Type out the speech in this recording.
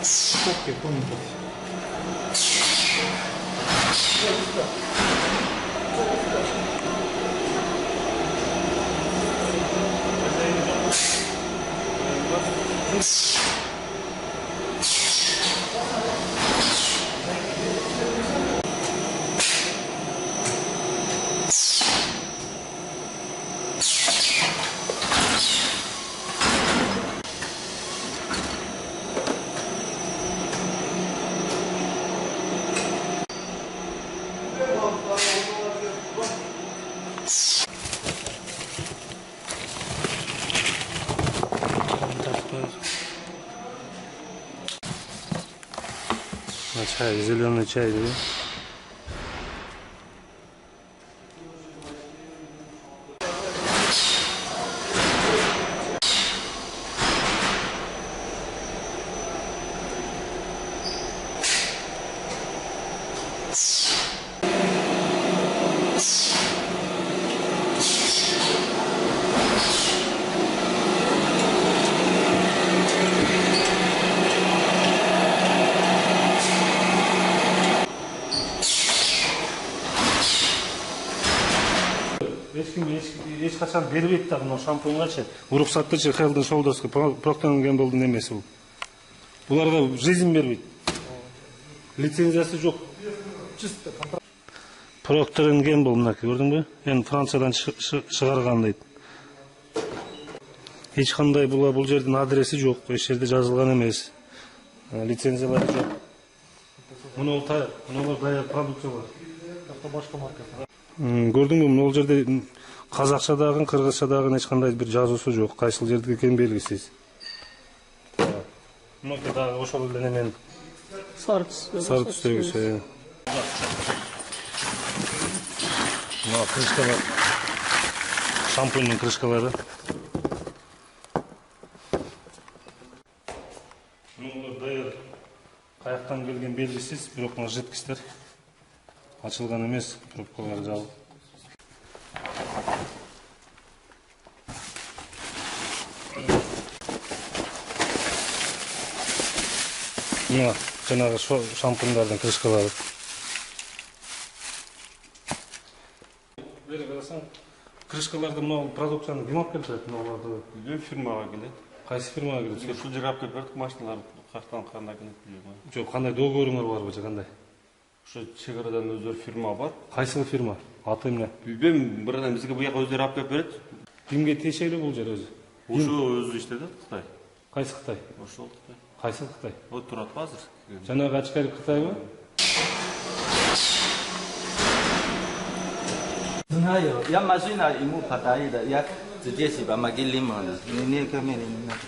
Сколько комнат? Чай, зеленый чай, да? Еш качан бербейт да мына шампуньгачы. Уруксаттычы Health and Shoulders'га Procter & Gamble'дын эмеси бул. Буларга в жизнь бербейт. Лицензиясы жок. Procter & Gamble мынаки көрдүңбү? Эми Франциядан чыгарган дейт. Эч кандай бул жердин адреси жок, эч жерде жазылган эмес. Лицензиялары жок. Мунулар даяр продукциялар. Башка марка. Көрдүңбү, могул жерде казакчадагы, кыргызчадагы эч кандай бир жазуусу жок. Кайсыл жерде экени белгисиз. Мына дагы ошол эле немен сары түстөгү. Мына крышкалар. Шампуньдун крышкалары. Мунулар даяр каяктан келген белгисиз, бирок мына жидкичтер ачылган эмес, трубкалары жабык. Мына жанагы шампуньдардын крышкалары. Бери карасаң, крышкаларды мына продукцияны ким алып келет? Мыналарды Фирмага келет. кайсы фирмага келет? Ушул жерге алып келип бердик, машиналар каяктан кандай келет билбейм. Жок, кандай договоруңар барбы же кандай? Ошо чек арадан өздөрү фирма бар. Кайсы фирма? Аты эмне? Билбейм, бир адам бизге буяка өздөрү алып келип берет. Кимге тиешелүү бул жер өзү? Ошо өзү иштедет, Кытай. Кайсы Кытай? Ошол Кытай. Кайсы Кытай? Вот турат азыр. Жанагы ачкар Кытайбы? Знаю, я машина ему подарила, я здесь помогли ему. Не камеры не надо.